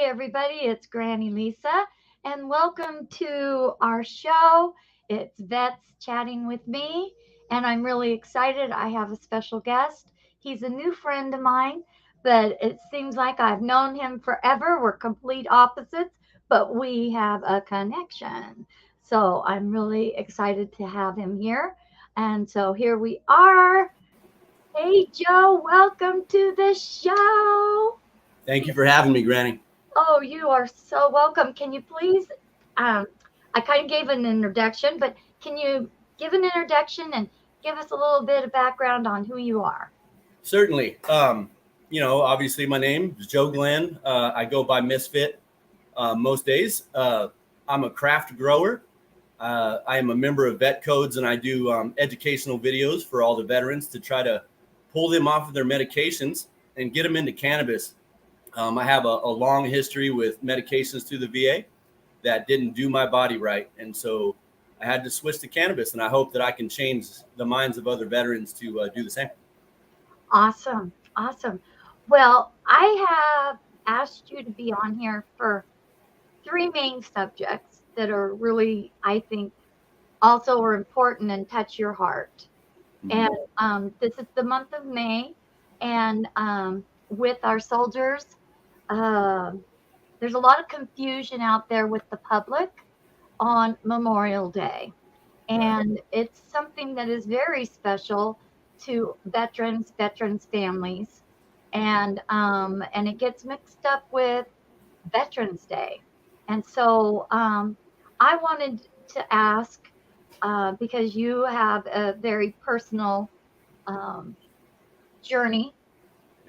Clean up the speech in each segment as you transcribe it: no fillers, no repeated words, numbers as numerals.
everybody, it's Granny Lisa, and welcome to our show. It's Vets Chatting with Me, and I'm really excited. I have a special guest. He's a new friend of mine, but it seems like I've known him forever. We're complete opposites, but we have a connection. So I'm really excited to have him here. And so here we are. Hey, Joe, welcome to the show. Thank you for having me, Granny. Oh, you are so welcome. Can you please, um, I kind of gave an introduction, but can you give an introduction and give us a little bit of background on who you are? Certainly. Obviously, my name is Joe Glenn. I go by Misfit most days. I'm a craft grower. I am a member of Vet Codes, and I do educational videos for all the veterans to try to pull them off of their medications and get them into cannabis. I have a long history with medications through the VA that didn't do my body right. And so I had to switch to cannabis, and I hope that I can change the minds of other veterans to do the same. Awesome. Awesome. Well, I have asked you to be on here for three main subjects that are really, I think, also are important and touch your heart. And Mhm. this is the month of May, and with our soldiers, um there's a lot of confusion out there with the public on Memorial Day. Right. And it's something that is very special to veterans families. And it gets mixed up with Veterans Day. And so I wanted to ask, because you have a very personal um, journey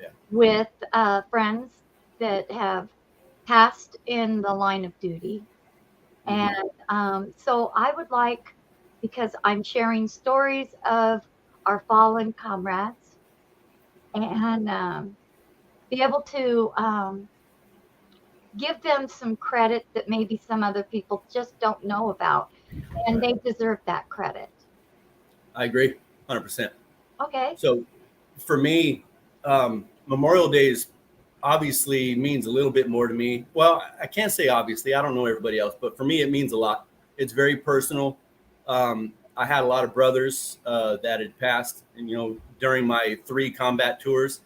Yeah. with friends that have passed in the line of duty. Hmm. And so I would like, because I'm sharing stories of our fallen comrades, and be able to give them some credit that maybe some other people just don't know about, and Right. they deserve that credit. I agree 100%. Okay. So for me, Memorial Days obviously means a little bit more to me. Well, I can't say obviously. I don't know everybody else, but for me, it means a lot. It's very personal. I had a lot of brothers that had passed, and during my three combat tours,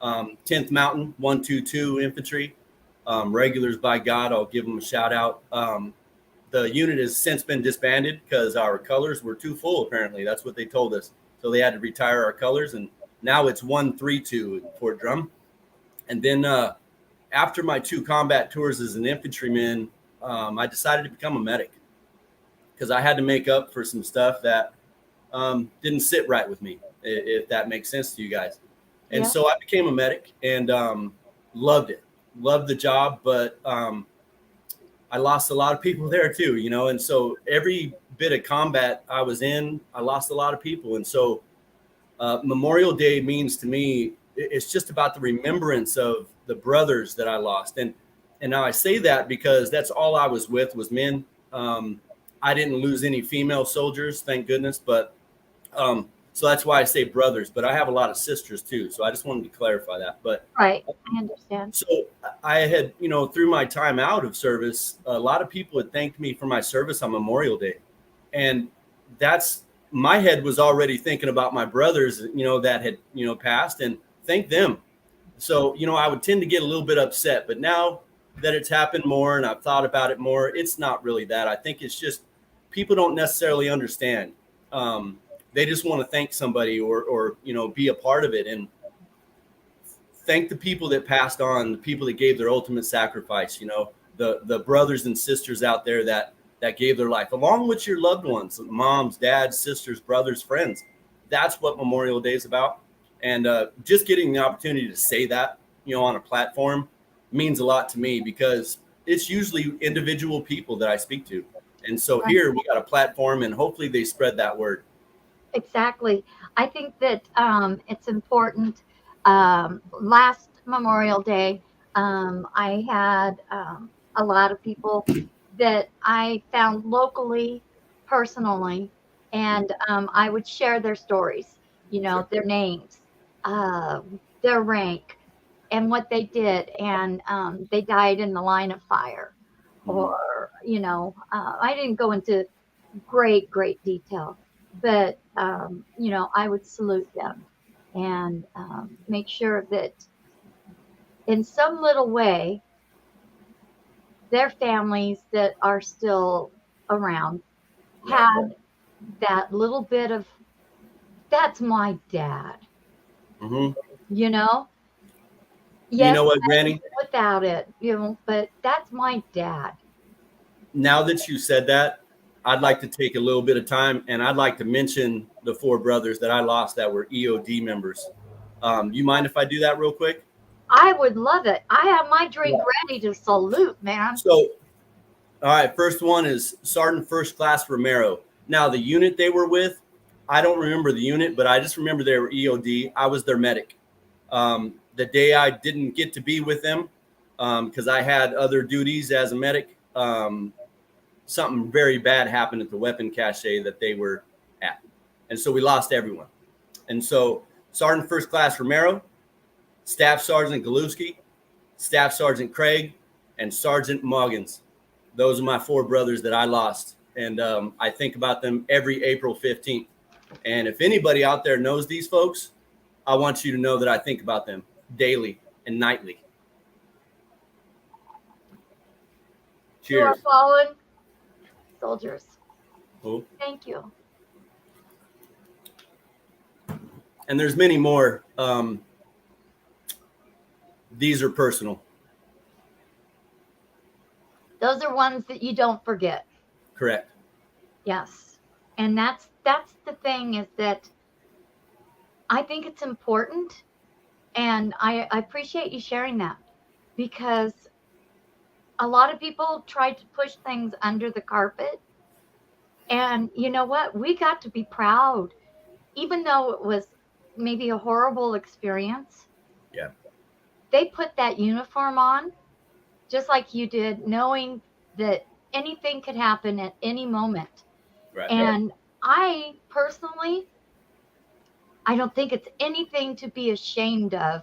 10th Mountain, 122 Infantry, regulars by God, I'll give them a shout out. The unit has since been disbanded because our colors were too full. Apparently, that's what they told us. So they had to retire our colors, and now it's 132 in Fort Drum. And then after my two combat tours as an infantryman, I decided to become a medic because I had to make up for some stuff that didn't sit right with me, if that makes sense to you guys. And Yeah. so I became a medic and loved it, loved the job, but I lost a lot of people there too, and so every bit of combat I was in, I lost a lot of people. And so Memorial Day means to me, it's just about the remembrance of the brothers that I lost. And now I say that because that's all I was with was men. I didn't lose any female soldiers, thank goodness. But so that's why I say brothers. But I have a lot of sisters too. So I just wanted to clarify that. But Right. I understand. so I had, through my time out of service, a lot of people had thanked me for my service on Memorial Day. And that's my head was already thinking about my brothers, that had, passed, and thank them. So, I would tend to get a little bit upset, but now that it's happened more and I've thought about it more, it's not really that. I think it's just people don't necessarily understand. They just want to thank somebody or, be a part of it. And thank the people that passed on, the people that gave their ultimate sacrifice, the brothers and sisters out there that gave their life, along with your loved ones, moms, dads, sisters, brothers, friends. That's what Memorial Day is about. And just getting the opportunity to say that, on a platform means a lot to me because it's usually individual people that I speak to. And so Right. here we got a platform and hopefully they spread that word. Exactly. I think that it's important. Last Memorial Day, I had a lot of people that I found locally, personally, and I would share their stories, Sure. their names, uh, their rank. and what they did, and they died in the line of fire, Mhm. or I didn't go into great detail, but I would salute them and make sure that in some little way their families that are still around Right. had that little bit of, that's my dad, Hmm. you know? You Yes, know what, I can Granny? live without it, but that's my dad. Now that you said that, I'd like to take a little bit of time and I'd like to mention the four brothers that I lost that were EOD members. You mind if I do that real quick? I would love it. I have my drink Yeah. ready to salute, man. So, all right, first one is Sergeant First Class Romero. Now, the unit they were with, I don't remember the unit, but I just remember they were EOD. I was their medic. The day I didn't get to be with them because I had other duties as a medic, something very bad happened at the weapon cache that they were at. And so we lost everyone. And so Sergeant First Class Romero, Staff Sergeant Galewski, Staff Sergeant Craig, and Sergeant Moggins. Those are my four brothers that I lost. And I think about them every April 15th. And if anybody out there knows these folks, I want you to know that I think about them daily and nightly. To our Cheers. fallen soldiers, Cool. thank you. And there's many more. These are personal. Those are ones that you don't forget. Correct. Yes. And that's the thing, is that I think it's important, and I appreciate you sharing that, because a lot of people try to push things under the carpet. And you know what? We got to be proud, even though it was maybe a horrible experience. Yeah. They put that uniform on just like you did, knowing that anything could happen at any moment. Right. And I personally, I don't think it's anything to be ashamed of.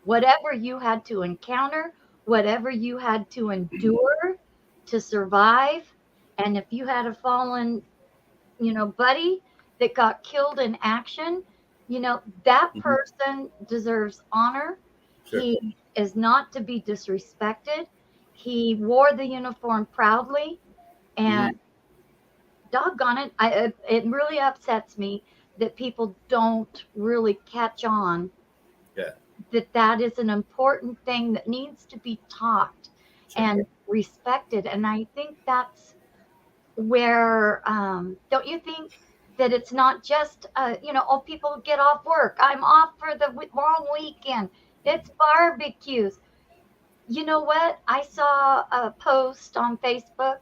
Whatever you had to encounter, whatever you had to endure to survive, and if you had a fallen, buddy that got killed in action, that Mm-hmm. person deserves honor. Sure. He is not to be disrespected. He wore the uniform proudly, and Mm-hmm. doggone it, it really upsets me that people don't really catch on Yeah. that is an important thing that needs to be taught Sure. and respected. And I think that's where, don't you think that it's not just, oh, people get off work. I'm off for the long weekend. It's barbecues. You know what? I saw a post on Facebook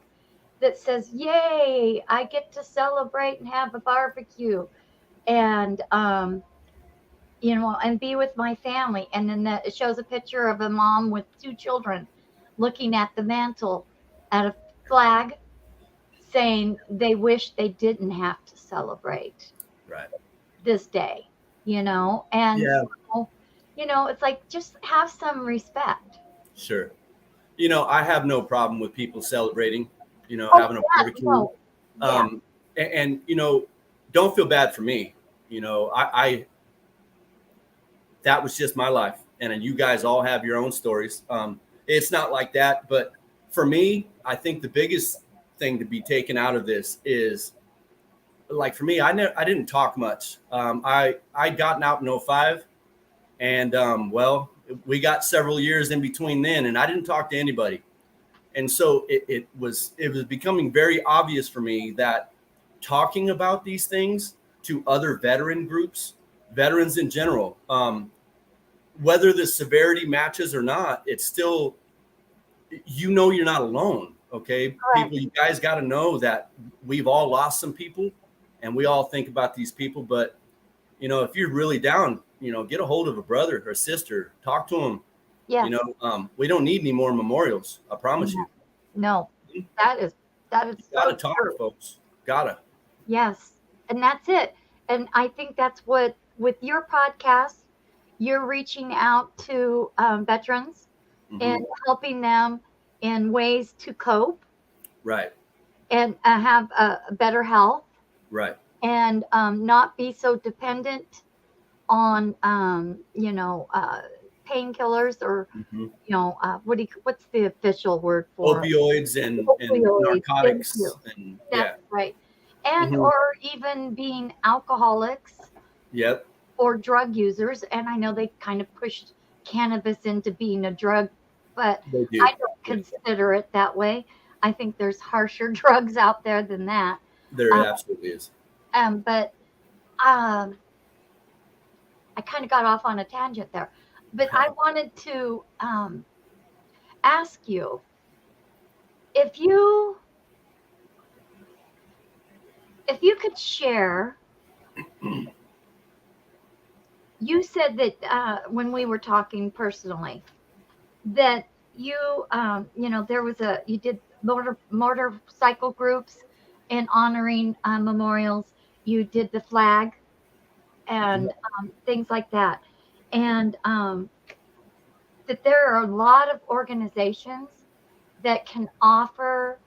that says, "Yay, I get to celebrate and have a barbecue and and be with my family." And then it shows a picture of a mom with two children looking at the mantle at a flag, saying they wish they didn't have to celebrate Right. this day, and Yeah. so, it's like, just have some respect. Sure. I have no problem with people celebrating, Oh, having a yeah, barbecue. no, yeah, Um, and don't feel bad for me. I that was just my life, and you guys all have your own stories. It's not like that, but for me, I think the biggest thing to be taken out of this is, like, for me, I didn't talk much. I'd gotten out in '05, and well, we got several years in between then, and I didn't talk to anybody. And so it was becoming very obvious for me that talking about these things to other veteran groups, veterans in general, whether the severity matches or not, it's still, you're not alone. Okay, correct. people, you guys got to know that we've all lost some people, and we all think about these people. But if you're really down, get a hold of a brother or sister, talk to them. Yes. We don't need any more memorials. I promise No, you. no, You that is gotta so talk, true. folks. Gotta. Yes. And that's it. And I think that's what, with your podcast, you're reaching out to veterans Mm-hmm. and helping them in ways to cope Right. and have a better health Right. and not be so dependent on painkillers or Mm-hmm. what's the official word for Opioids and opioids? Thank you. narcotics and That's yeah. right. And Mm-hmm. or even being alcoholics Yep. or drug users. And I know they kind of pushed cannabis into being a drug, but They I do. don't Yeah. consider it that way. I think there's harsher drugs out there than that. There Uh, absolutely is. but um, I kind of got off on a tangent there. But I wanted to ask you if you if you could share. You said that when we were talking personally, that there was you did motorcycle groups and honoring memorials. You did the flag and things like that, and that there are a lot of organizations that can offer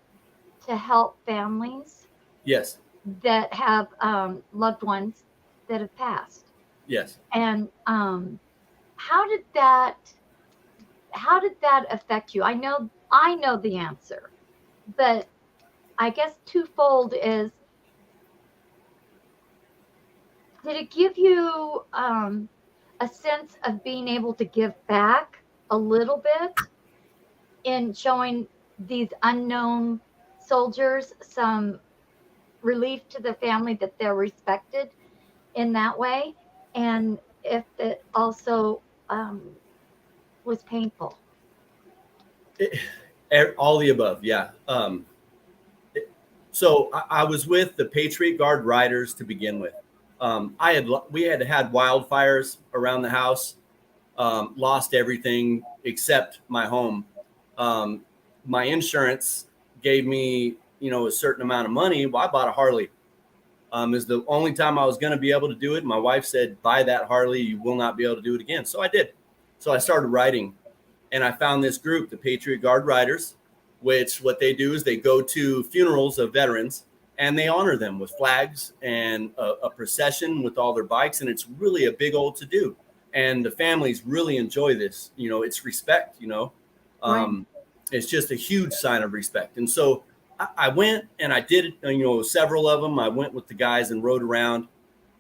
to help families Yes. that have loved ones that have passed. Yes. And how did that how did that affect you? I know the answer, but I guess twofold is, did it give you a sense of being able to give back a little bit in showing these unknown soldiers some relief to the family that they're respected in that way? And if it also was painful? All the above. Yeah. So I was with the Patriot Guard Riders to begin with. We had wildfires around the house, lost everything except my home. Um, my insurance gave me, a certain amount of money. Well, I bought a Harley. Is the only time I was going to be able to do it. My wife said, "Buy that Harley. You will not be able to do it again." So I did. So I started riding, and I found this group, the Patriot Guard Riders, which what they do is they go to funerals of veterans and they honor them with flags and a procession with all their bikes, and it's really a big old to do. And the families really enjoy this. It's respect. Right. Um, it's just a huge sign of respect. And so I went and I did, several of them. I went with the guys and rode around,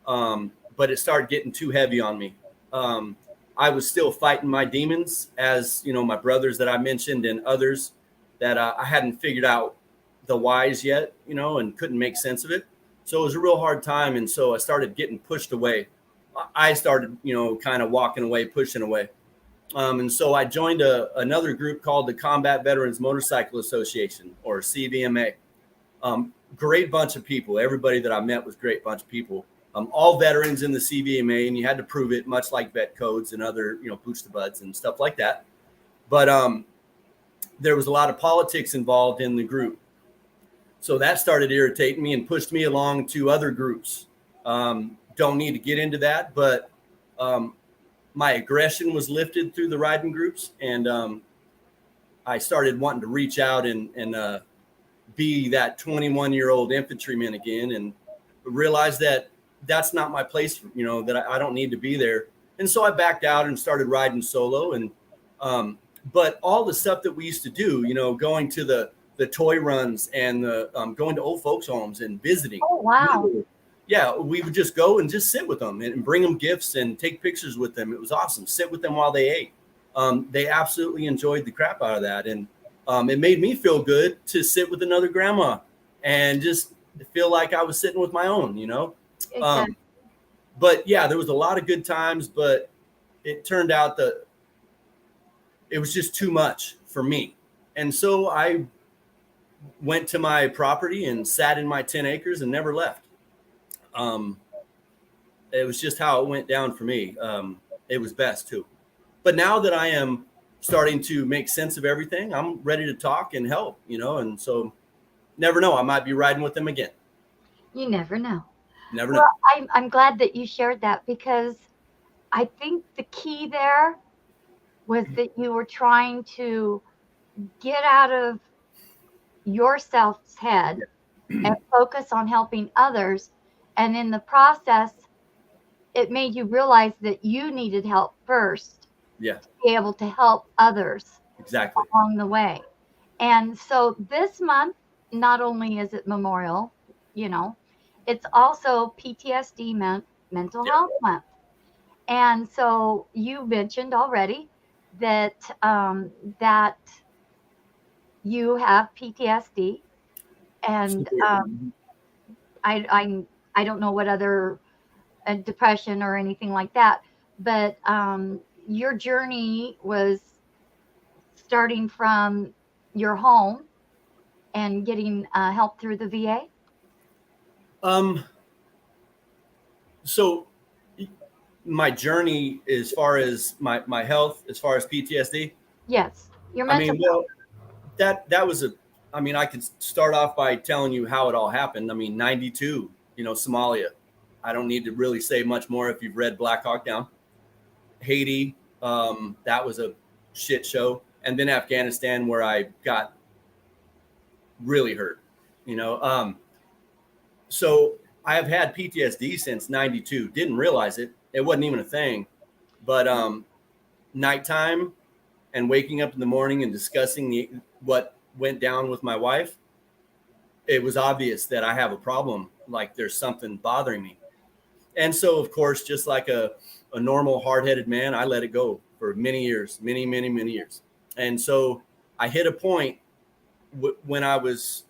but it started getting too heavy on me. Um, I was still fighting my demons, as my brothers that I mentioned and others that I hadn't figured out the whys yet, and couldn't make sense of it. So it was a real hard time, and so I started getting pushed away. I started, kind of walking away, pushing away. And so I joined another group called the Combat Veterans Motorcycle Association, or CVMA. Great bunch of people. Everybody that I met was a great bunch of people. All veterans in the CVMA, and you had to prove it, much like vet codes and other, boots to buds and stuff like that. But there was a lot of politics involved in the group. So that started irritating me and pushed me along to other groups. Don't need to get into that, but um, my aggression was lifted through the riding groups, and I started wanting to reach out and be that 21-year-old infantryman again, and realized that that's not my place. That I don't need to be there, and so I backed out and started riding solo. And but all the stuff that we used to do, going to the toy runs and the going to old folks' homes and visiting. Oh, wow. Yeah, we would just go and just sit with them and bring them gifts and take pictures with them. It was awesome. Sit with them while they ate. They absolutely enjoyed the crap out of that. And it made me feel good to sit with another grandma and just feel like I was sitting with my own. Exactly. Um, but yeah, there was a lot of good times, but it turned out that it was just too much for me. And so I went to my property and sat in my 10 acres and never left. Um, it was just how it went down for me. It was best too. But now that I am starting to make sense of everything, I'm ready to talk and help, and so never know. I might be riding with them again. You never know. Never know. Well, I'm glad that you shared that because I think the key there was that you were trying to get out of yourself's head and focus on helping others. And in the process, it made you realize that you needed help first Yeah, to be able to help others exactly. along the way. And so this month, not only is it Memorial, you know, it's also PTSD mental Yeah. health month. And so you mentioned already that that you have PTSD, and Severe. I I don't know what other depression or anything like that, but your journey was starting from your home and getting help through the VA. Um, so my journey as far as my health, as far as PTSD, Yes, your I mental mean, well, that was a, I mean, I could start off by telling you how it all happened. I mean, 92, Somalia. I don't need to really say much more if you've read Black Hawk Down. Haiti, that was a shit show. And then Afghanistan, where I got really hurt, you know. So I have had PTSD since 92. Didn't realize it. It wasn't even a thing. But nighttime and waking up in the morning and discussing what went down with my wife, it was obvious that I have a problem. Like there's something bothering me. And so, of course, just like a normal hard-headed man, I let it go for many years, many years. And so I hit a point when I was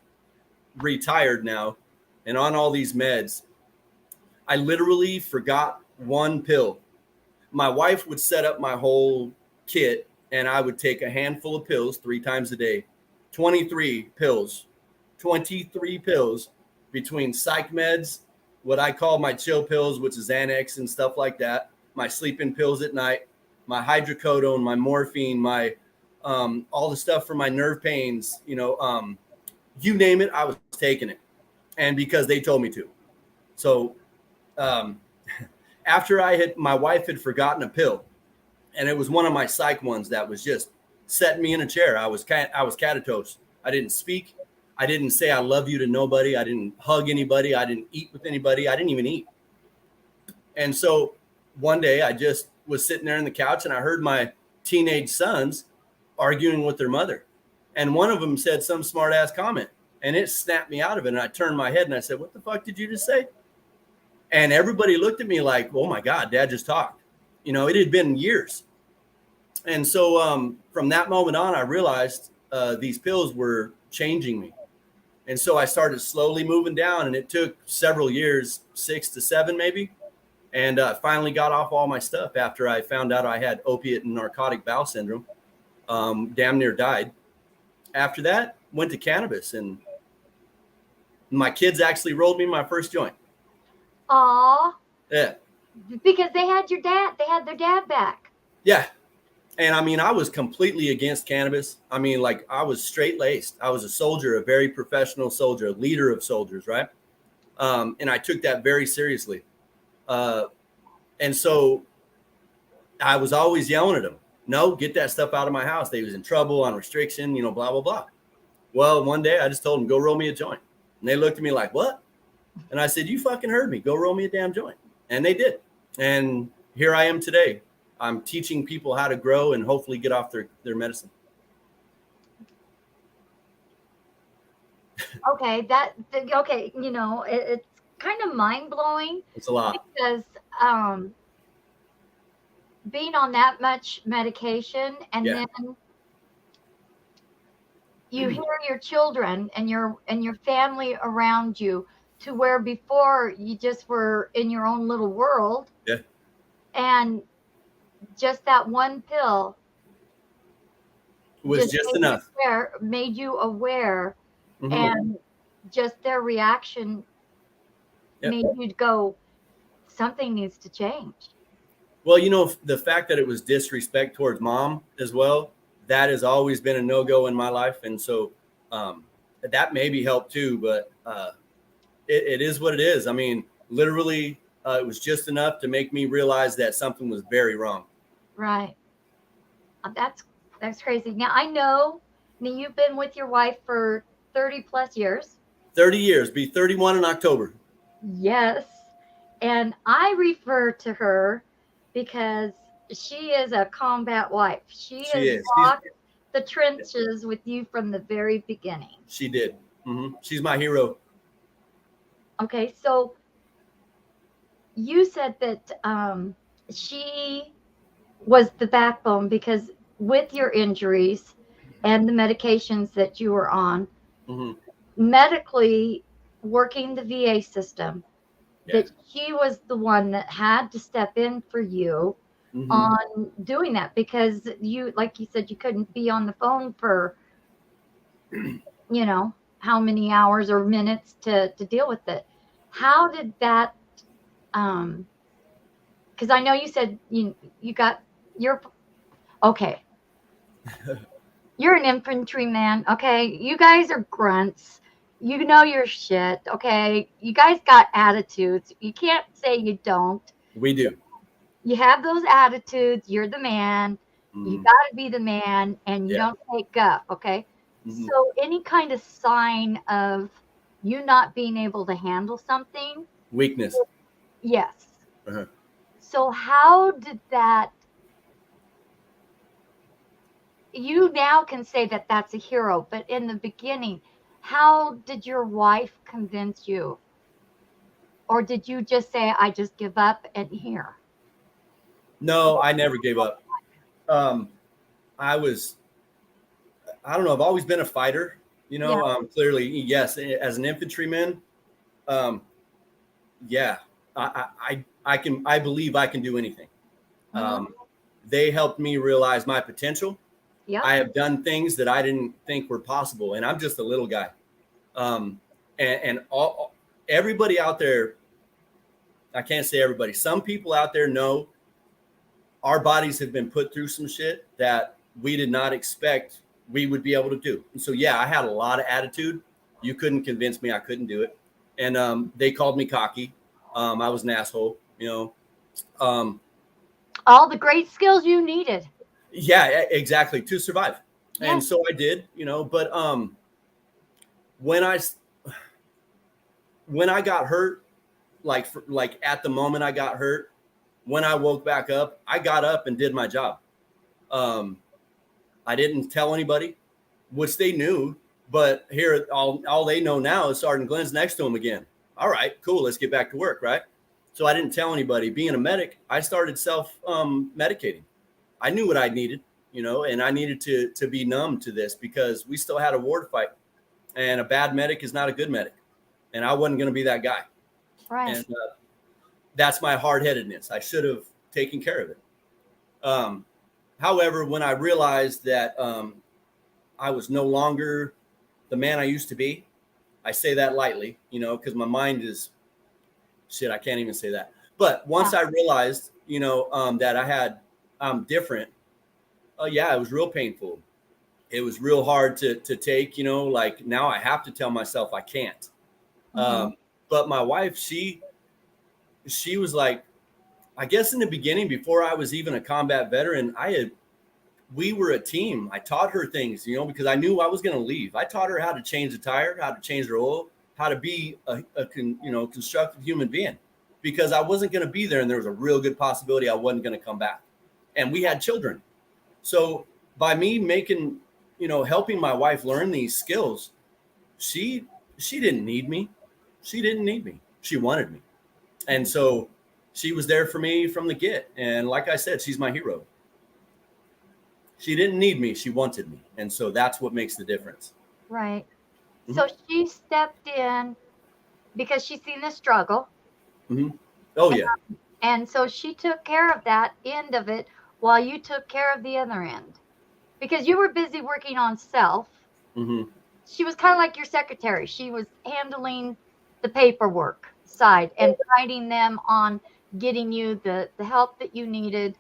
retired now and on all these meds, I literally forgot one pill. My wife would set up my whole kit and I would take a handful of pills 3 times a day, 23 pills, 23 pills between psych meds, what I call my chill pills, which is Xanax and stuff like that, my sleeping pills at night, my hydrocodone, my morphine, my all the stuff for my nerve pains, you name it, I was taking it. And because they told me to. So um, after my wife had forgotten a pill, and it was one of my psych ones that was just setting me in a chair. I was catatose. I didn't speak. I didn't say I love you to nobody. I didn't hug anybody. I didn't eat with anybody. I didn't even eat. And so one day I just was sitting there on the couch and I heard my teenage sons arguing with their mother. And one of them said some smart ass comment and it snapped me out of it. And I turned my head and I said, "What the fuck did you just say?" And everybody looked at me like, "Oh my God, Dad just talked." It had been years. And so from that moment on, I realized these pills were changing me. And so I started slowly moving down, and it took several years, 6 to 7 maybe. And finally got off all my stuff after I found out I had opiate and narcotic bowel syndrome. Damn near died. After that, went to cannabis, and my kids actually rolled me my first joint. Aw, Yeah. because they had your dad, they had their dad back. Yeah. And I mean, I was completely against cannabis. I mean, like I was straight laced. I was a soldier, a very professional soldier, a leader of soldiers, right? And I took that very seriously. And so I was always yelling at them, "No, get that stuff out of my house." They was in trouble on restriction, blah, blah, blah. Well, one day I just told them, "Go roll me a joint." And they looked at me like, "What?" And I said, "You fucking heard me. Go roll me a damn joint." And they did. And here I am today. I'm teaching people how to grow and hopefully get off their medicine. Okay, okay, it's kind of mind blowing It's a lot. because um, being on that much medication and Yeah. then you hear your children and your family around you to where before you just were in your own little world Yeah. and just that one pill It was just just enough. made you aware Mm-hmm. and just their reaction Yep. made you go, something needs to change. Well, the fact that it was disrespect towards mom as well, that has always been a no-go in my life. And so that maybe helped too, but it is what it is. I mean, literally It was just enough to make me realize that something was very wrong. Right. That's crazy. Now I know. Now you've been with your wife for 30 plus years. 30 years, be 31 in October. Yes. And I refer to her because she is a combat wife. She She has is. walked the trenches with you from the very beginning. She did. She's my hero. Okay, so you said that she was the backbone because with your injuries and the medications that you were on, hmm medically working the VA system, Yeah. that she was the one that had to step in for you hmm on doing that because you, like you said, you couldn't be on the phone for, how many hours or minutes to deal with it. How did that, um, because I know you said you got your, okay, you're an infantryman, okay? You guys are grunts. You know your shit, okay? You guys got attitudes. You can't say you don't. We do. You have those attitudes. You're the man. You hmm got to be the man and you Yeah. don't take up, okay? hmm So, any kind of sign of you not being able to handle something, Weakness. yes. Uh-huh. So, how did that, you now can say that that's a hero, but in the beginning, how did your wife convince you? Or did you just say, I just give up and here? No, I never gave up. Um, I was, I don't know, I've always been a fighter. Yeah. Clearly, yes, as an infantryman, um, yeah, I believe I can do anything. Hmm. They helped me realize my potential. Yep. I have done things that I didn't think were possible, and I'm just a little guy. Um, and everybody out there, I can't say everybody, some people out there know our bodies have been put through some shit that we did not expect we would be able to do. And so, yeah, I had a lot of attitude. You couldn't convince me I couldn't do it. And they called me cocky. I was an asshole, Um, All the great skills you needed. yeah, exactly, to survive. And Yes. so I did, but when I when I got hurt, like at the moment I got hurt, when I woke back up, I got up and did my job. Um, I didn't tell anybody, which they knew, but here all they know now is Sergeant Glenn's next to him again. All right, cool, let's get back to work, right? So I didn't tell anybody. Being a medic, I started self medicating. I knew what I needed, and I needed to be numb to this because we still had a war to fight, and a bad medic is not a good medic, and I wasn't going to be that guy. Right. And that's my hard headedness. I should have taken care of it. Um, However, when I realized that I was no longer the man I used to be, I say that lightly, because my mind is shit. I can't even say that. But once Yeah. I realized, that I'm different. Yeah, it was real painful. It was real hard to take. Like now I have to tell myself I can't. Hmm. But my wife, she was like, I guess in the beginning, before I was even a combat veteran, we were a team. I taught her things, because I knew I was going to leave. I taught her how to change a tire, how to change her oil, how to be a constructive human being, because I wasn't going to be there, and there was a real good possibility I wasn't going to come back. And we had children, so by me helping my wife learn these skills, she she didn't need me. She didn't need me. She wanted me, and so she was there for me from the get. And like I said, she's my hero. She didn't need me, she wanted me, and so that's what makes the difference. Right. hmm So she stepped in because she seen the struggle, hmm Oh and, yeah. and so she took care of that end of it while you took care of the other end. Because you were busy working on self. hmm She was kind of like your secretary. She was handling the paperwork side and guiding them on getting you the help that you needed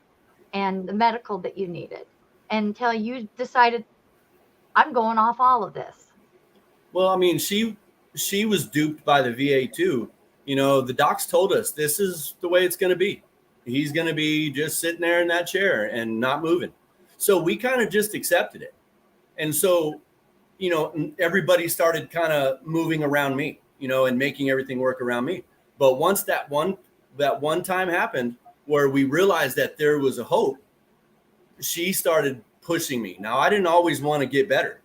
and the medical that you needed until you decided, I'm going off all of this. Well, I mean, she was duped by the VA too. The docs told us this is the way it's going to be. He's going to be just sitting there in that chair and not moving. So we kind of just accepted it. And so, everybody started kind of moving around me, and making everything work around me. But once that one time happened where we realized that there was a hope, she started pushing me. Now, I didn't always want to get better.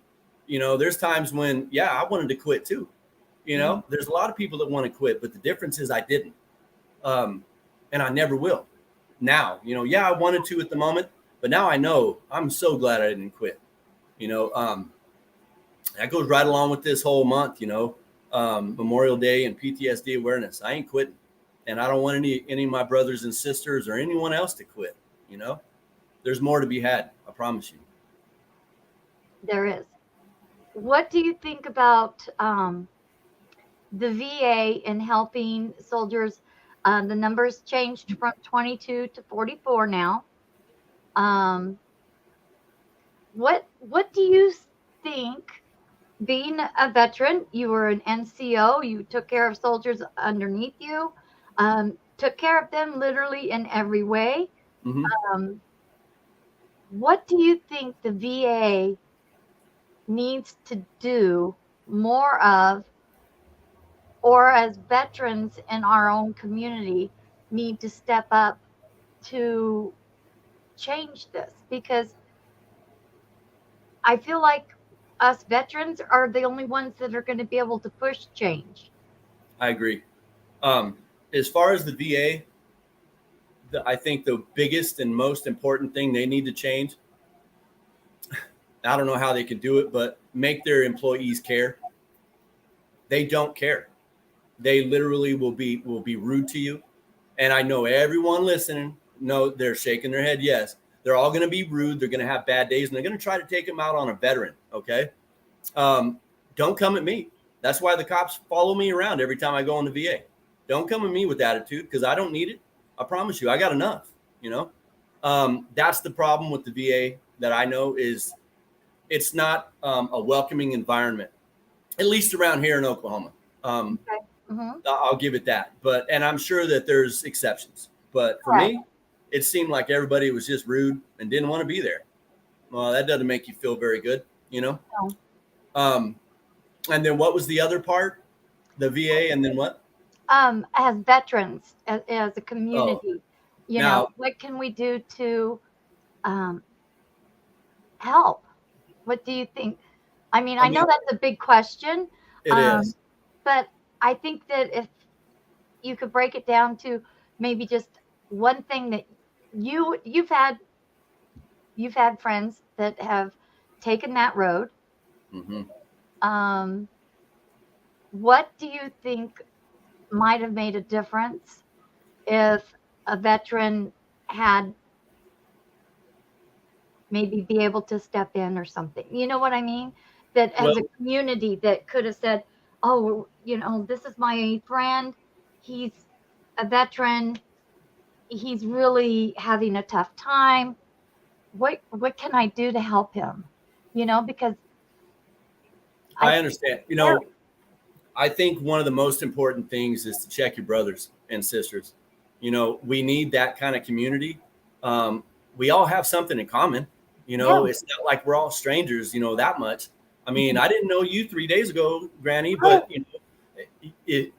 There's times when, I wanted to quit too. There's a lot of people that want to quit, but the difference is I didn't. And I never will. Now, I wanted to at the moment, but now I know I'm so glad I didn't quit. That goes right along with this whole month, Memorial Day and PTSD awareness. I ain't quitting. And I don't want any of my brothers and sisters or anyone else to quit. There's more to be had. I promise you. There is. What do you think about the VA in helping soldiers? The numbers changed from 22 to 44 now. What do you think? Being a veteran, you were an NCO. You took care of soldiers underneath you. Took care of them literally in every way. Mm-hmm. What do you think the VA needs to do more of, or as veterans in our own community need to step up to change this? Because I feel like us veterans are the only ones that are going to be able to push change. I agree. As far as the VA, I think the biggest and most important thing they need to change, I don't know how they can do it, but make their employees care. They don't care. They literally will be rude to you. And I know everyone listening, they're shaking their head. Yes, they're all going to be rude. They're going to have bad days, and they're going to try to take them out on a veteran. Okay. Don't come at me. That's why the cops follow me around every time I go in the VA. Don't come at me with attitude, because I don't need it. I promise you, I got enough. That's the problem with the VA that I know is it's not a welcoming environment, at least around here in Oklahoma. Okay. Mm-hmm. I'll give it that. And I'm sure that there's exceptions. But for me, it seemed like everybody was just rude and didn't want to be there. Well, that doesn't make you feel very good, No. And then what was the other part? The VA, and then what? As veterans, as a community, now, what can we do to help? What do you think? I mean, I know that's a big question. It is. But I think that if you could break it down to maybe just one thing that you've had friends that have taken that road. Mm-hmm. What do you think might have made a difference if a veteran had maybe be able to step in or something? You know what I mean? That as a community that could have said, oh, this is my friend. He's a veteran. He's really having a tough time. What can I do to help him? Because I understand. I think one of the most important things is to check your brothers and sisters. We need that kind of community. We all have something in common. It's not like we're all strangers, that much. I mean, I didn't know you 3 days ago, Granny, but you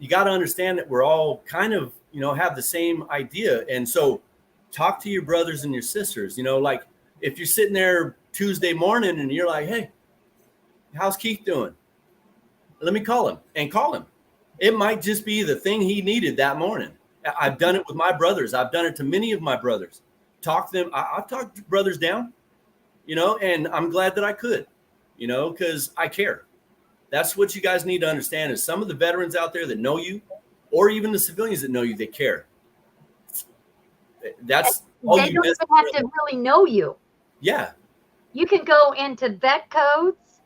got to understand that we're all kind of, have the same idea. And so talk to your brothers and your sisters, like if you're sitting there Tuesday morning and you're like, hey, how's Keith doing? Let me call him. It might just be the thing he needed that morning. I've done it with my brothers. I've done it to many of my brothers. Talk to them. I've talked brothers down, and I'm glad that I could, because I care. That's what you guys need to understand is some of the veterans out there that know you, or even the civilians that know you, they care. That's all they you don't even have to really know you. Yeah. You can go into vet codes,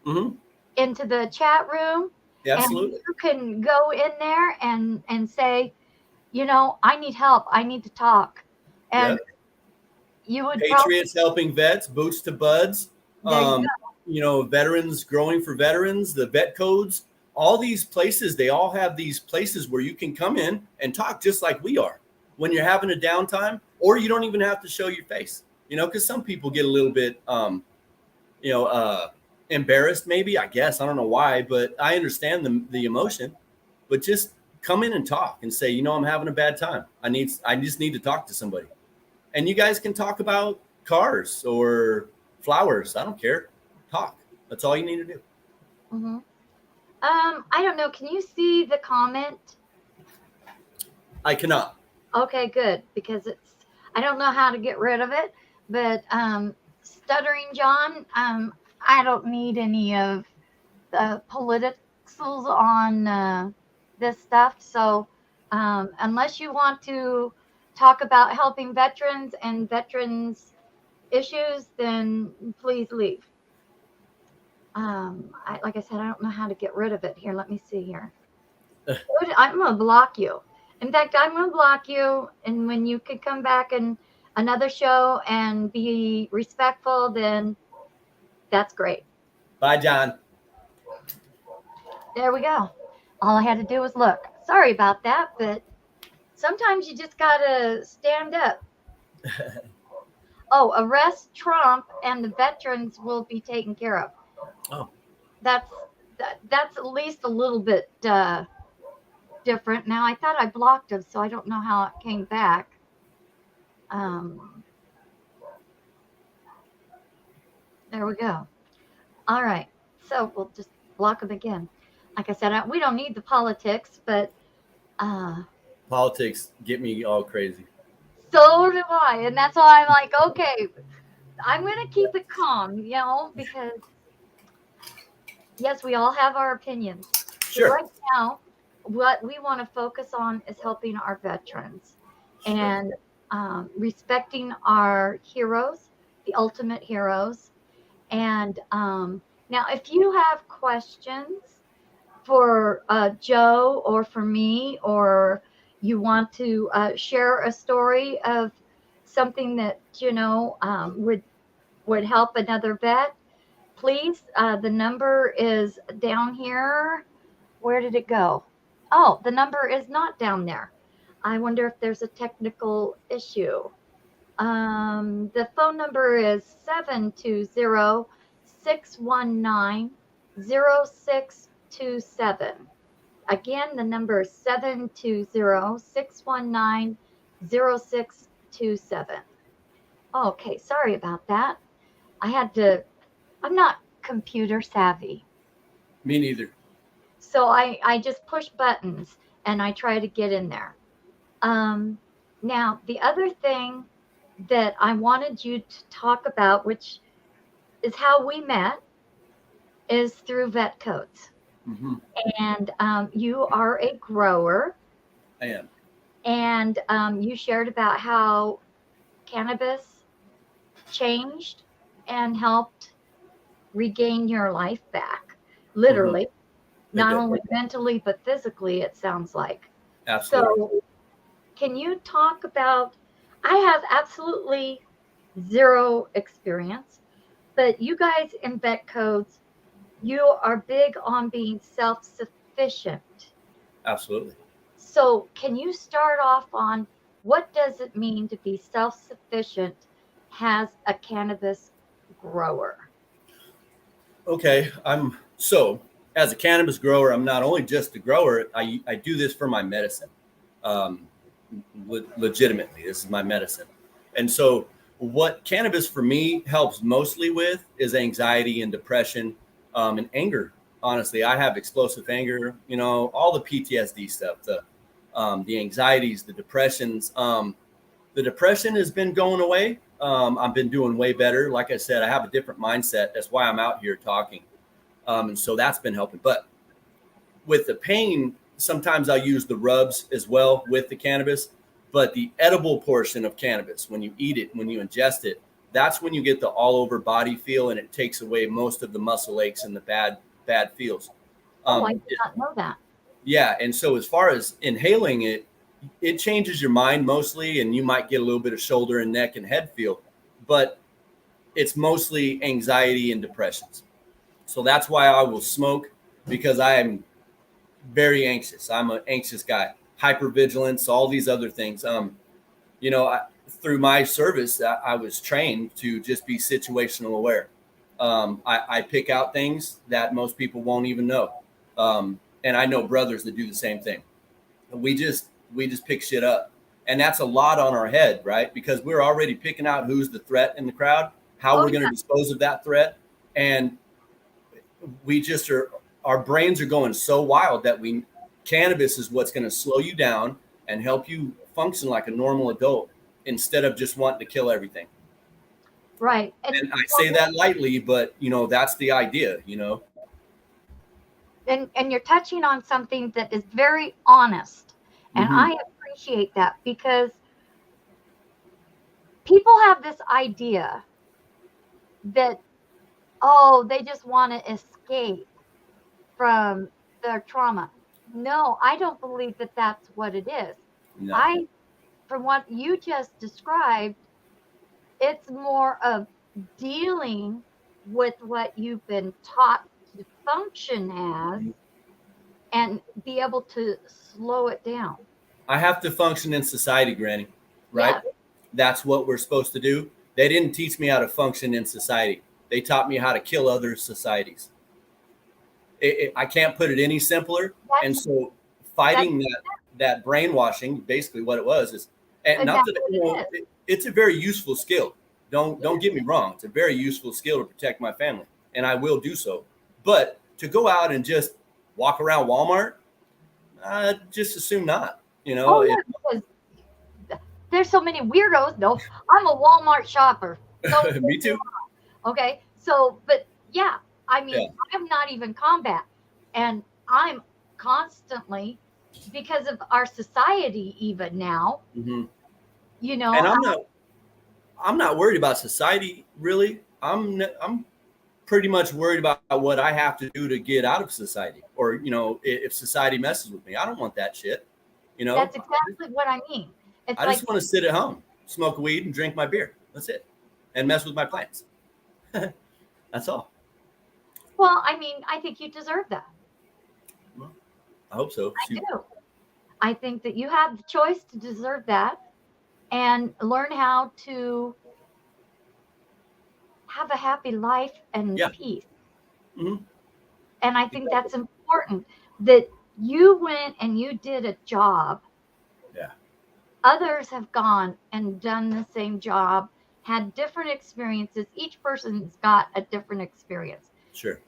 mm-hmm. into the chat room, Absolutely. and you can go in there and say, I need help. I need to talk. And you would Patriots helping vets, Boots to Buds, veterans growing for veterans, the vet codes. all these places, they all have these places where you can come in and talk just like we are when you're having a downtime, or you don't even have to show your face, because some people get a little bit, embarrassed, maybe, I guess. I don't know why, but I understand the emotion. But just come in and talk and say, I'm having a bad time. I just need to talk to somebody. And you guys can talk about cars or flowers. I don't care. Talk. That's all you need to do. Mm-hmm. I don't know. Can you see the comment? I cannot. Okay, good, because I don't know how to get rid of it, but Stuttering John, I don't need any of the politicals on this stuff. So unless you want to talk about helping veterans and veterans issues, then please leave. Like I said, I don't know how to get rid of it. Here, let me see here. I'm going to block you. In fact, I'm going to block you. And when you can come back in another show and be respectful, then that's great. Bye, John. There we go. All I had to do was look. Sorry about that, but sometimes you just got to stand up. Oh, arrest Trump and the veterans will be taken care of. Oh. That's at least a little bit different. Now, I thought I blocked him, so I don't know how it came back. There we go. All right. So we'll just block him again. Like I said, we don't need the politics, but politics get me all crazy. So do I. And that's why I'm like, okay, I'm going to keep it calm, because yes, we all have our opinions. Sure. But right now, what we want to focus on is helping our veterans and respecting our heroes, the ultimate heroes. And now, if you have questions for Joe or for me, or you want to share a story of something that would help another vet, please. The number is down here. Where did it go? Oh, the number is not down there. I wonder if there's a technical issue. The phone number is 720-619-0627. Again, the number is 720-619-0627. Okay, sorry about that. I'm not computer savvy. Me neither. So I just push buttons and I try to get in there. Now, the other thing that I wanted you to talk about, which is how we met, is through vet codes. Mm-hmm. And you are a grower. I am. And you shared about how cannabis changed and helped regain your life back, literally. Mm-hmm. Not only mentally, but physically, it sounds like. Absolutely. So can you talk about, I have absolutely zero experience, but you guys in vet codes, you are big on being self-sufficient. Absolutely. So can you start off on what does it mean to be self-sufficient as a cannabis grower? Okay, as a cannabis grower, I'm not only just a grower, I do this for my medicine. Legitimately, this is my medicine. And so what cannabis for me helps mostly with is anxiety and depression and anger. Honestly, I have explosive anger, all the PTSD stuff, the anxieties, the depressions. The depression has been going away. I've been doing way better. Like I said, I have a different mindset. That's why I'm out here talking. And so that's been helping. But with the pain, sometimes I use the rubs as well with the cannabis. But the edible portion of cannabis, when you eat it, when you ingest it, that's when you get the all over body feel, and it takes away most of the muscle aches and the bad feels. I did not know that. Yeah. And so as far as inhaling it, it changes your mind mostly, and you might get a little bit of shoulder and neck and head feel, but it's mostly anxiety and depressions. So that's why I will smoke, because I'm very anxious. I'm an anxious guy, hypervigilance, all these other things. You know, through my service, I was trained to just be situational aware. I pick out things that most people won't even know, and I know brothers that do the same thing. We just pick shit up, and that's a lot on our head, right? Because we're already picking out who's the threat in the crowd, how Oh we're going yeah, to dispose of that threat, and we just are. Our brains are going so wild that we cannabis is what's going to slow you down and help you function like a normal adult instead of just wanting to kill everything. right. And I say that lightly, but that's the idea. And you're touching on something that is very honest, and Mm-hmm. I appreciate that because people have this idea that, oh, they just want to escape from their trauma. No, I don't believe that that's what it is. No, I From what you just described, it's more of dealing with what you've been taught to function as and be able to slow it down. I have to function in society, Granny. Right? Yes, That's what we're supposed to do. They didn't teach me how to function in society. They taught me how to kill other societies. I can't put it any simpler. And that's so that's fighting that brainwashing, basically what it was is, and not exactly that what it is. it's a very useful skill. Don't Yes, get me wrong. It's a very useful skill to protect my family, and I will do so. But to go out and just walk around Walmart, just assume not. oh yeah, because there's so many weirdos. No, I'm a Walmart shopper. Don't get Me me too. wrong. Okay, so but yeah, I Yeah. mean, I'm not even combat, and I'm constantly because of our society even now. Hmm. You know, And I'm not worried about society really. I'm pretty much worried about what I have to do to get out of society, or if society messes with me. I don't want that shit. You know, that's exactly what I mean. It's I like, just want to sit at home, smoke weed, and drink my beer. That's it, and mess with my plants. That's all. well, I mean, I think you deserve that. Well, I hope so. I Shoot. do. I think that you have the choice to deserve that and learn how to have a happy life and Yeah. peace. Hmm. And I think Exactly. that's important that you went and you did a job. Yeah. Others have gone and done the same job, had different experiences. Each person's got a different experience. Sure.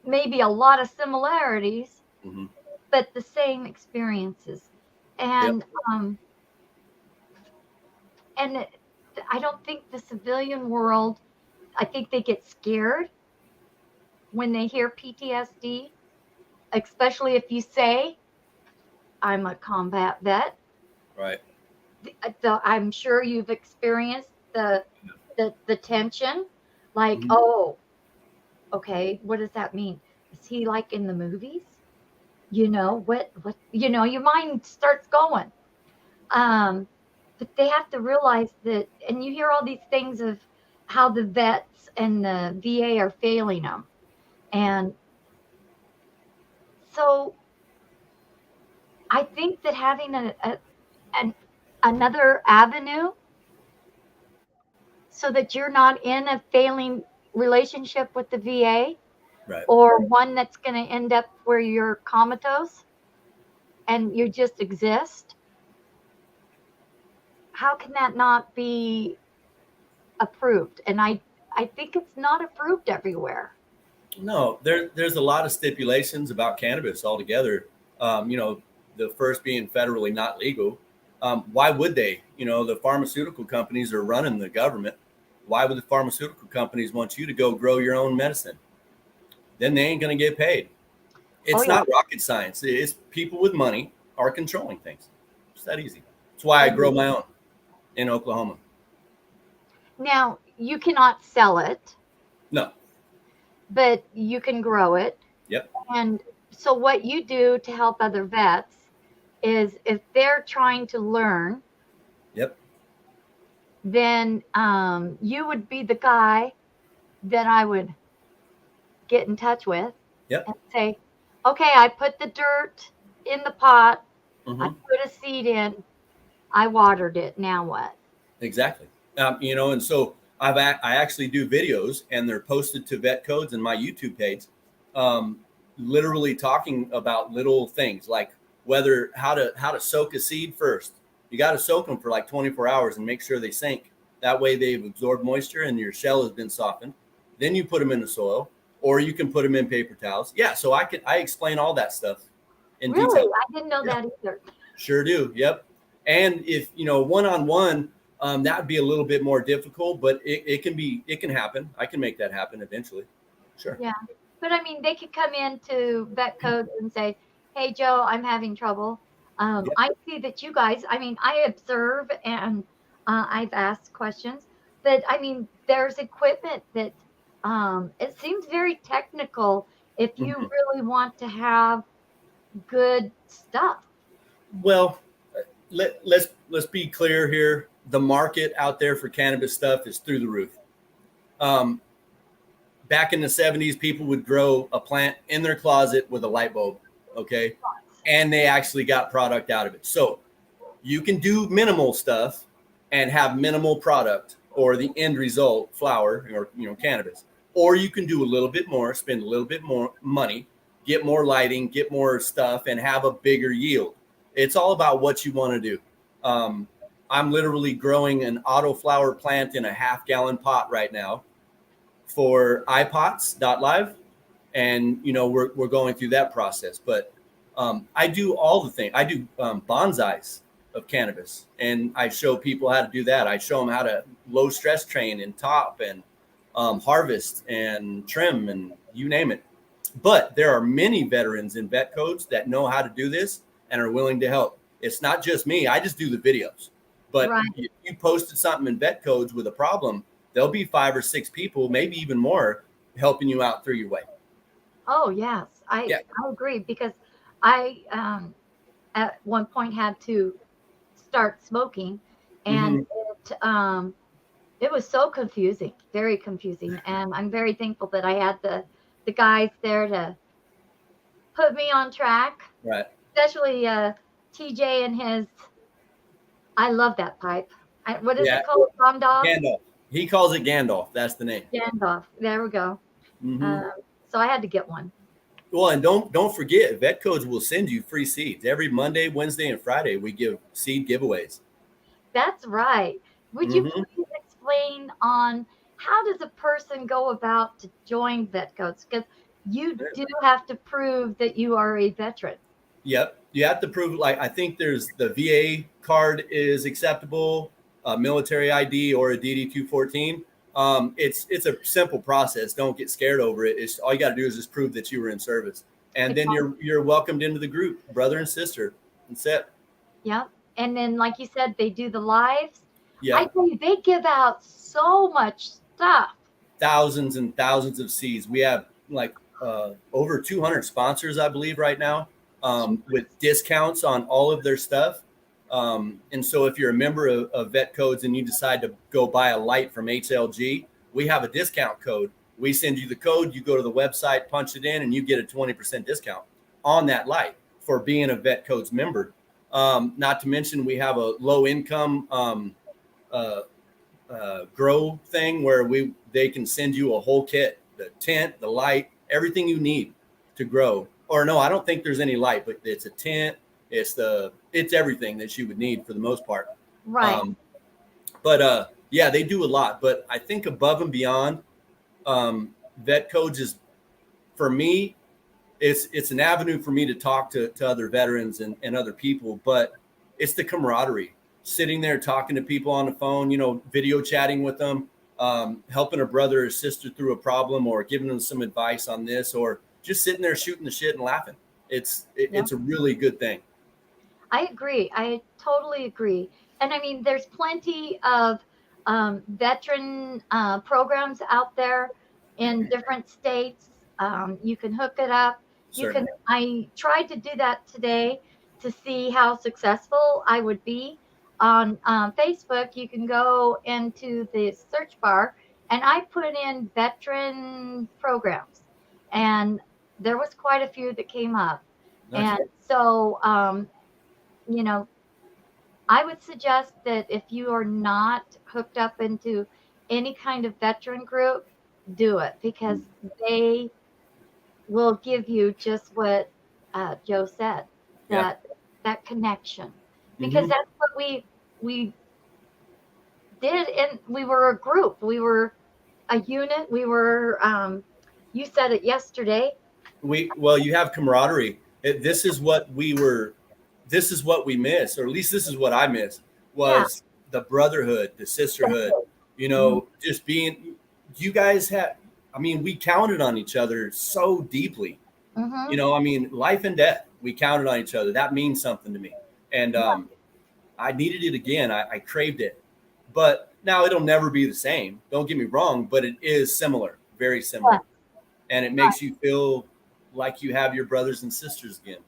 Maybe a lot of similarities, Hmm. but the same experiences. Yep. And and I don't think the civilian world, I think they get scared when they hear PTSD, especially if you say, I'm a combat vet. Right. I'm sure you've experienced the tension, like, Hmm. oh, okay, what does that mean? Is he like in the movies? Your mind starts going. Um, but they have to realize that, and you hear all these things of how the vets and the VA are failing them. And so I think that having an another avenue so that you're not in a failing relationship with the VA Right. or one that's going to end up where you're comatose and you just exist. How can that not be approved? And I think it's not approved everywhere. No, there's a lot of stipulations about cannabis altogether. The first being federally not legal. Why would they? The pharmaceutical companies are running the government. Why would the pharmaceutical companies want you to go grow your own medicine? Then they ain't going to get paid. Oh It's yeah. not rocket science. It's people with money are controlling things. It's that easy. That's why I grow Agreed. my own in Oklahoma. Now you cannot sell it, No. but you can grow it. Yep. And so what you do to help other vets is if they're trying to learn, Yep. then you would be the guy that I would get in touch with Yep. and say, okay, I put the dirt, in the pot. I Hmm. put a seed in. I watered it. Now what? Exactly. And so I actually do videos, and they're posted to Vet Codes and my YouTube page, um, literally talking about little things like whether how to soak a seed first. You got to soak them for like 24 hours and make sure they sink. That way they've absorbed moisture and your shell has been softened. Then you put them in the soil, or you can put them in paper towels. Yeah, so I explain all that stuff in Really? detail. I didn't know Yeah. that either. Sure do. Yep. And if one on one, that would be a little bit more difficult, but it can happen. I can make that happen eventually. Sure. Yeah. But I mean, they could come into vet codes and say, "Hey, Joe, I'm having trouble. Yeah. I see that you guys, I mean, I observe and I've asked questions, but I mean, there's equipment that it seems very technical if you Mhm. really want to have good stuff. Well, let's be clear here. The market out there for cannabis stuff is through the roof. Um, Back in the 70s, people would grow a plant in their closet with a light bulb. Okay. And they actually got product out of it. So you can do minimal stuff and have minimal product or the end result flower or cannabis, or you can do a little bit more, spend a little bit more money, get more lighting, get more stuff, and have a bigger yield. It's all about what you want to do. um, I'm literally growing an auto flower plant in a half-gallon pot right now for ipots.live, and we're going through that process. But I do all the things. I do bonsais of cannabis, and I show people how to do that. I show them how to low stress train and top and harvest and trim and you name it. But there are many veterans in vet codes that know how to do this and are willing to help. It's not just me. I just do the videos. But Right. if you posted something in vet codes with a problem, there'll be 5 or 6 people, maybe even more, helping you out through your way. Oh, yes. Yeah. I agree because I at one point had to start smoking and Hmm. it was so confusing, very confusing, and I'm very thankful that I had the guys there to put me on track, Right. especially TJ and his. I love that pipe. What is Yeah. it called? Gandalf. Gandalf. He calls it Gandalf. That's the name. Gandalf. There we go. Hmm. Um, so I had to get one. Well, and don't forget, vet codes will send you free seeds every Monday, Wednesday, and Friday. We give seed giveaways. That's right. Would you Hmm. please explain on how does a person go about to join Vetcoats? Because you do have to prove that you are a veteran. Yep. You have to prove, like, I think there's the VA card is acceptable, a military ID or a DD 214. It's a simple process. Don't get scared over it. It's all you got to do is just prove that you were in service, and then you're welcomed into the group, brother and sister. That's it. Yep. And then, like you said, they do the lives. I Yep. tell you, they give out so much stuff. Thousands and thousands of seeds. We have like over 200 sponsors, I believe, right now, with discounts on all of their stuff. And so if you're a member of Vet Codes and you decide to go buy a light from HLG, we have a discount code. We send you the code, you go to the website, punch it in, and you get a 20% discount on that light for being a Vet Codes member. Not to mention, we have a low income uh, grow thing where they can send you a whole kit, the tent, the light, everything you need to grow. Or no, I don't think there's any light, but it's a tent, it's everything that you would need for the most part. Right. um, but yeah, they do a lot. But I think above and beyond, vet codes is, for me, it's an avenue for me to talk to other veterans and other people. But it's the camaraderie, sitting there talking to people on the phone, video chatting with them, helping a brother or sister through a problem, or giving them some advice on this, or just sitting there shooting the shit and laughing. Yep. It's a really good thing. I agree. I totally agree. And I mean, there's plenty of veteran programs out there in different states. You can hook it up. You can. Certainly. I tried to do that today to see how successful I would be on Facebook. You can go into the search bar, and I put in veteran programs, and there was quite a few that came up. Nice. And so, you know, I would suggest that if you are not hooked up into any kind of veteran group, do it because they will give you just what Joe said, Yeah. that that connection, because Mm-hmm. that's what we did, and we were a group, we were a unit, we were. You said it yesterday. Well, you have camaraderie. This is what we were. This is what we miss, or at least this is what I miss, Yeah, was the brotherhood, the sisterhood. exactly. You Hmm. know, just being. You guys had. I mean, we counted on each other so deeply. You Hmm. know, I mean, life and death. We counted on each other. That means something to me, and Yeah, I needed it again. I craved it, but now it'll never be the same. Don't get me wrong, but it is similar, very yeah, similar, and it makes you feel like you have your brothers and sisters again.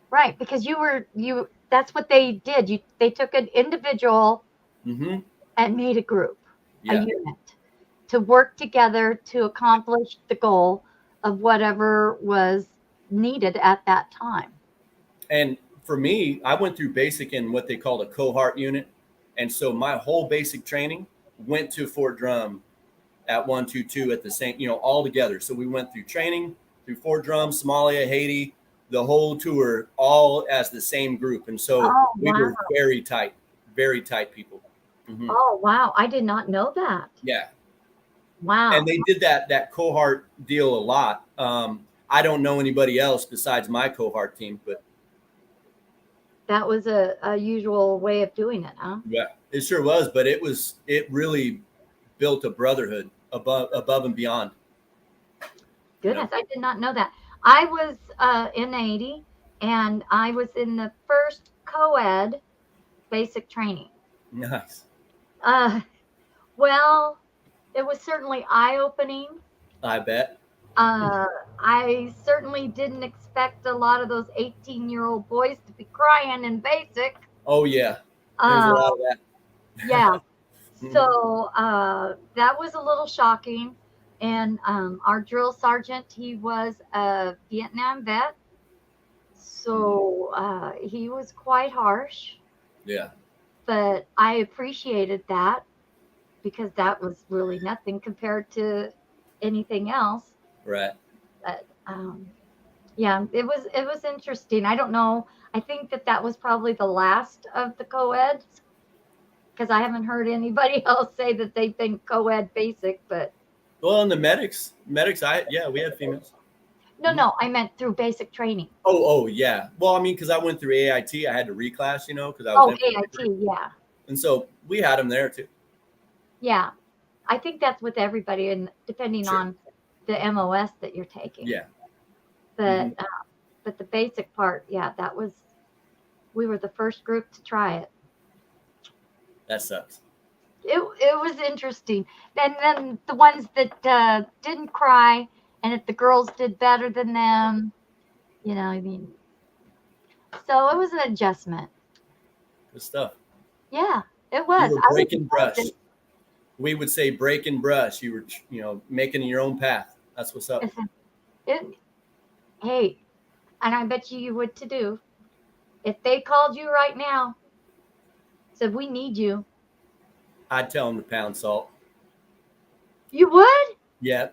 right. Because you. That's what they did. They took an individual Mm-hmm. and made a group, a Yeah, unit, to work together to accomplish the goal of whatever was needed at that time. and for me, I went through basic in what they called a cohort unit, and so my whole basic training went to Fort Drum at 122 at the same, all together. So we went through training through Fort Drum, Somalia, Haiti, the whole tour, all as the same group. And so Oh, we wow. were very tight people. Hmm. Oh, wow. I did not know that. Yeah. And Wow. they did that cohort deal a lot. I don't know anybody else besides my cohort team, but That was a usual way of doing it, huh? yeah, it sure was. But it really built a brotherhood above and beyond. You know, Goodness, I did not know that. I was in 80 and I was in the first co ed basic training. nice. Uh, well, it was certainly eye opening. I bet. Uh, I certainly didn't expect a lot of those 18-year-old boys to be crying in basic. Oh yeah, there's a Uh, lot of yeah, that. Mhm. so that was a little shocking. And our drill sergeant, he was a Vietnam vet, Mhm. so he was quite harsh, Yeah, but I appreciated that because that was really nothing compared to anything else. right. But yeah, it was interesting. I don't know. I think that that was probably the last of the co-eds because I haven't heard anybody else say that they've been co-ed basic. But Well, and the medics, yeah, we had females. no, Mhm. no, I meant through basic training. Oh, yeah. Well, I mean, because I went through AIT, I had to reclass, because I was Oh, infantry, AIT, yeah, and so we had them there too. yeah. I think that's with everybody, and depending Sure. on the MOS that you're taking. Yeah. But Hmm. but the basic part, yeah, we were the first group to try it. That sucks. It was interesting. And then the ones that didn't cry, and if the girls did better than them, I mean, so it was an adjustment. Good stuff. Yeah, it You was. were I was breaking brush. excited. We would say breaking brush. You were, making your own path. That's what's up. It, hey, and I bet you would to do. If they called you right now, said we need you, I'd tell them to pound salt. you would. Yeah.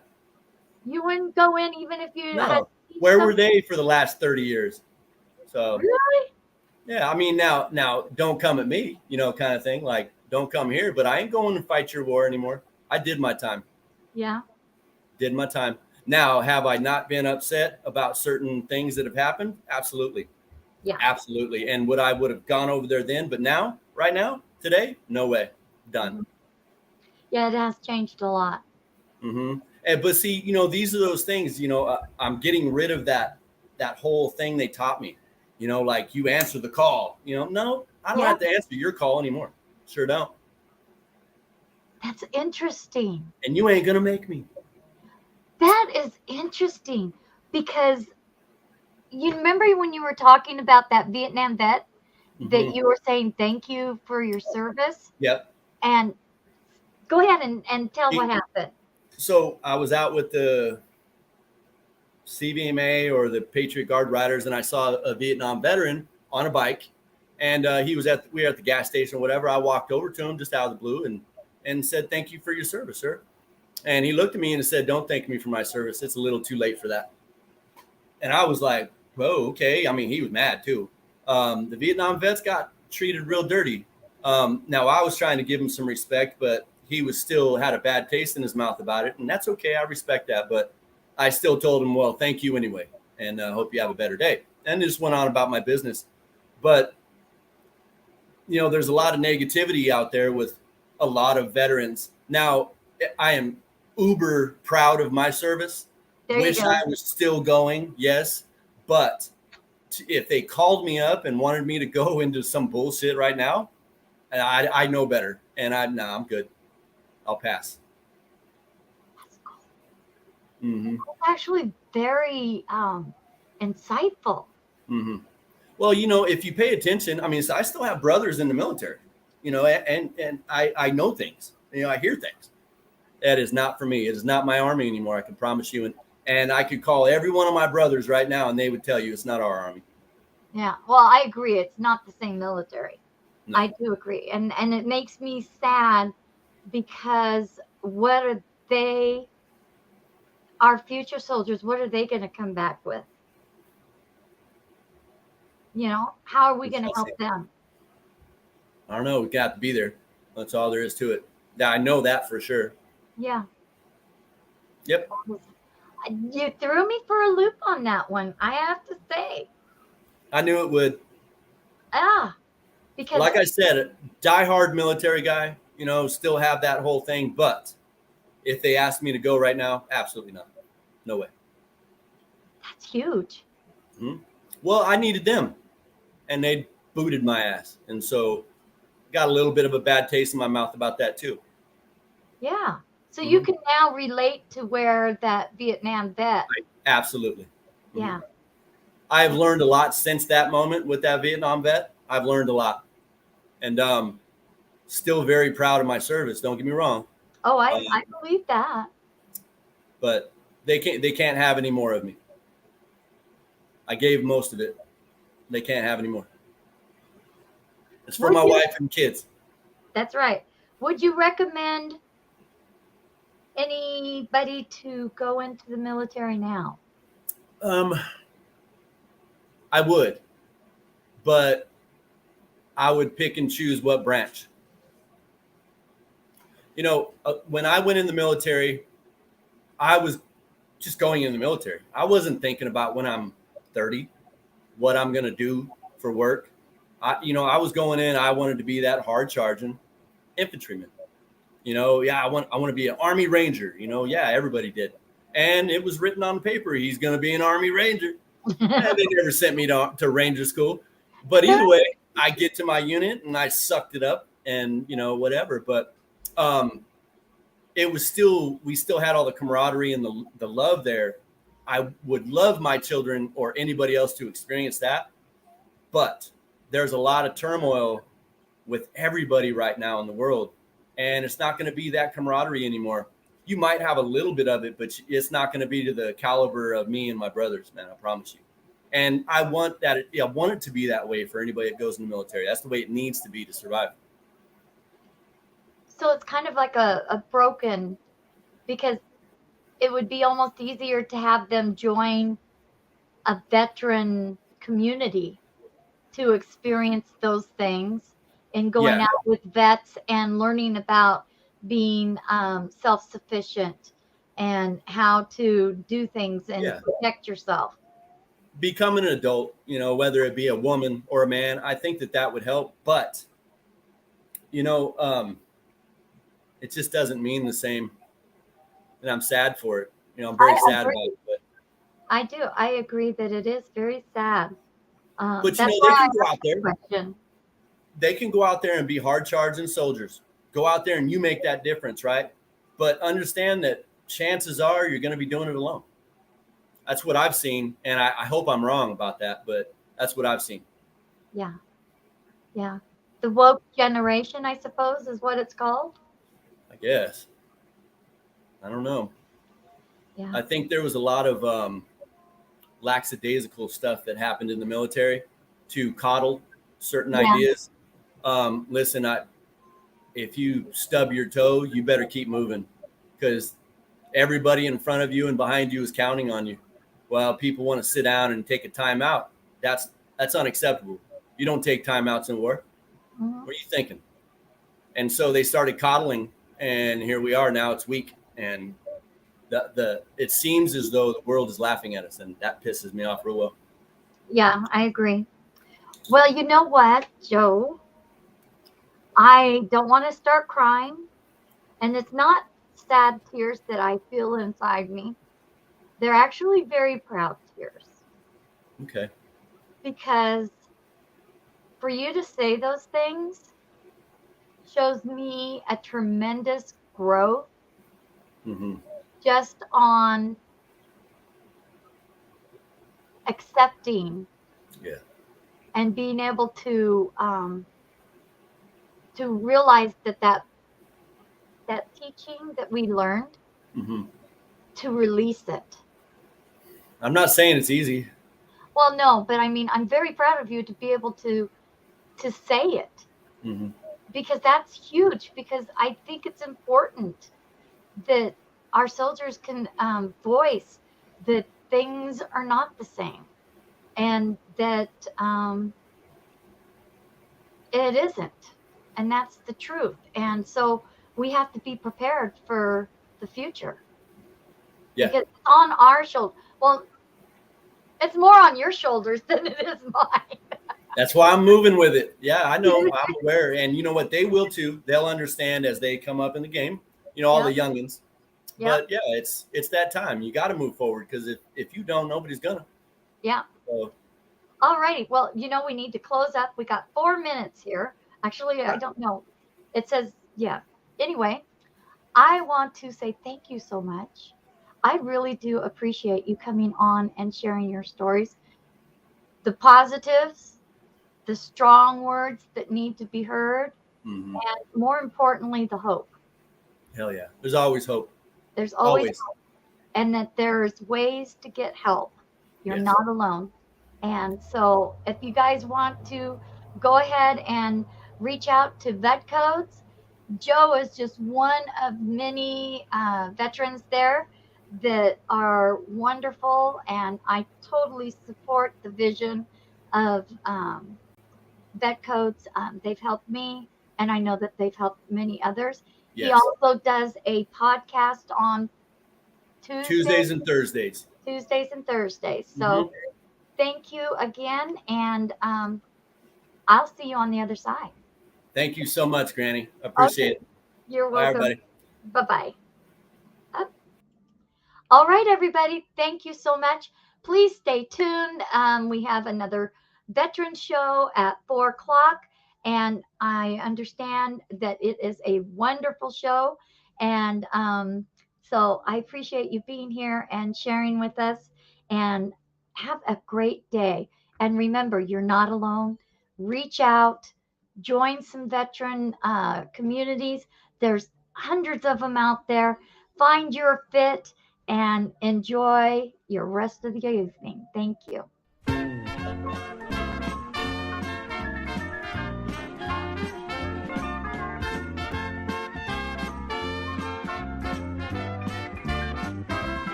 You wouldn't go in even if you had No. to teach Where them. were they for the last 30 years? So Really? yeah, I mean, now don't come at me, kind of thing. Like, don't come here, but I ain't going to fight your war anymore. I did my time. Yeah. Did my time. Now, have I not been upset about certain things that have happened? Absolutely. Yeah. Absolutely. And would have gone over there then, but now, right now, today, no way. Done. Mhm. Yeah, it has changed a lot. Mm-hmm. But see, these are those things, I'm getting rid of that whole thing they taught me, like you answer the call, no, I don't Yeah, have to answer your call anymore. Sure don't. that's interesting. And you ain't going to make me. That is interesting because you remember when you were talking about that Vietnam vet that Mm-hmm. you were saying thank you for your service? Yep. And go ahead and tell what He, happened. so I was out with CVMA or the Patriot Guard Riders, and I saw a Vietnam veteran on a bike, and we were at the gas station or whatever. I walked over to him just out of the blue and said, "Thank you for your service, sir." And he looked at me and said, "Don't thank me for my service. It's a little too late for that." And I was like, "Whoa, okay." I mean, he was mad too. The Vietnam vets got treated real dirty. Now I was trying to give him some respect, but he was still had a bad taste in his mouth about it, and that's okay. I respect that, but I still told him, "Well, thank you anyway, and hope you have a better day." And just went on about my business. But there's a lot of negativity out there with a lot of veterans. Now, I am uber proud of my service. There you Wish go. I was still going, yes, but if they called me up and wanted me to go into some bullshit right now, I know better, and I'm good. I'll pass. That's cool. Mm-hmm. That's actually very insightful. Mm-hmm. Well, if you pay attention, I mean, I still have brothers in the military, and I know things, I hear things. That is not for me. It is not my army anymore. I can promise you. And I could call every one of my brothers right now, and they would tell you it's not our army. Yeah. Well, I agree. It's not the same military. No. I do agree. And it makes me sad because what are they, our future soldiers, what are they going to come back with? How are we going to help them? I don't know. We got to be there. That's all there is to it. I know that for sure. Yeah. Yep. You threw me for a loop on that one, I have to say. I knew it would. Because like I said, diehard military guy, still have that whole thing. But if they asked me to go right now, absolutely not. No way. That's huge. Mm-hmm. Well, I needed them, and they booted my ass. And so got a little bit of a bad taste in my mouth about that too. Yeah. So you can now relate to where that Vietnam vet. Absolutely. Mm-hmm. Yeah. I've learned a lot since that moment with that Vietnam vet. I've learned a lot, and still very proud of my service. Don't get me wrong. Oh, I believe that. But they can't have any more of me. I gave most of it. They can't have any more. It's for my wife and kids. That's right. Would you recommend anybody to go into the military now? I would, but I would pick and choose what branch. When I went in the military, I was just going in the military. I wasn't thinking about when I'm 30, what I'm going to do for work. I was going in, I wanted to be that hard charging infantryman. I want to be an Army Ranger. Yeah, everybody did. And it was written on paper, he's going to be an Army Ranger. And they never sent me to Ranger school. But either way, I get to my unit and I sucked it up and, whatever. But it was we still had all the camaraderie and the love there. I would love my children or anybody else to experience that. But there's a lot of turmoil with everybody right now in the world. And it's not going to be that camaraderie anymore. You might have a little bit of it, but it's not going to be to the caliber of me and my brothers, man. I promise you. And I want that. I want it to be that way for anybody that goes in the military. That's the way it needs to be to survive. So it's kind of like a broken, because it would be almost easier to have them join a veteran community to experience those things and going out with vets and learning about being self-sufficient and how to do things and protect yourself. Become an adult, whether it be a woman or a man, I think that would help. But, it just doesn't mean the same. And I'm sad for it. I'm very sad about it. But I do. I agree that it is very sad. But they can go out there. They can go out there and be hard charging soldiers. Go out there and you make that difference, right? But understand that chances are you're going to be doing it alone. That's what I've seen, and I hope I'm wrong about that, but that's what I've seen. Yeah. Yeah. The woke generation, I suppose, is what it's called. I guess. I don't know. Yeah. I think there was a lot of lackadaisical stuff that happened in the military to coddle certain Yeah. ideas. Listen, if you stub your toe, you better keep moving because everybody in front of you and behind you is counting on you. Well, people want to sit down and take a timeout. That's unacceptable. You don't take timeouts in war. Mhm. What are you thinking? And so they started coddling, and here we are now. It's weak, and the it seems as though the world is laughing at us, and that pisses me off real well. Yeah, I agree. Well, you know what, Joe? I don't want to start crying, and it's not sad tears that I feel inside me. They're actually very proud tears Okay. because for you to say those things shows me a tremendous growth Mm-hmm. just on accepting Yeah. and being able to realize that teaching that we learned Mm-hmm. to release it. I'm not saying it's easy. Well, no, but I mean, I'm very proud of you to be able to say it Mm-hmm. because that's huge. Because I think it's important that our soldiers can voice that things are not the same and that it isn't, and that's the truth. And so we have to be prepared for the future Yeah. because it's on our shoulders. Well, it's more on your shoulders than it is mine. That's why I'm moving with it. Yeah, I know. I'm aware. And you know what? They will too. They'll understand as they come up in the game, all Yeah, the youngins. yeah, But yeah, it's that time. You got to move forward because if you don't, nobody's gonna. yeah. So, All righty. Well, we need to close up. We got 4 minutes here. Actually, I right. don't know. It says, yeah. Anyway, I want to say thank you so much. I really do appreciate you coming on and sharing your stories, the positives, the strong words that need to be heard, Mm-hmm. and more importantly, the hope. Hell yeah. There's always hope. There's always Always. hope, and that there's ways to get help. You're Yes. not alone. And so, if you guys want to go ahead and reach out to Vet Codes, Joe is just one of many veterans there that are wonderful, and I totally support the vision of Vet Codes. They've helped me, and I know that they've helped many others. He Yes. also does a podcast on Tuesdays, Tuesdays and Thursdays. Tuesdays and Thursdays. Mm-hmm. So thank you again, and I'll see you on the other side. Thank you so much, Granny. I Okay, appreciate it. you're Bye, welcome. everybody. Bye bye. All right, everybody. Thank you so much. Please stay tuned. We have another veteran show at 4 o'clock, and I understand that it is a wonderful show. And so I appreciate you being here and sharing with us. And have a great day. And remember, you're not alone. Reach out, join some veteran communities. There's hundreds of them out there. Find your fit and enjoy your rest of the evening. Thank you.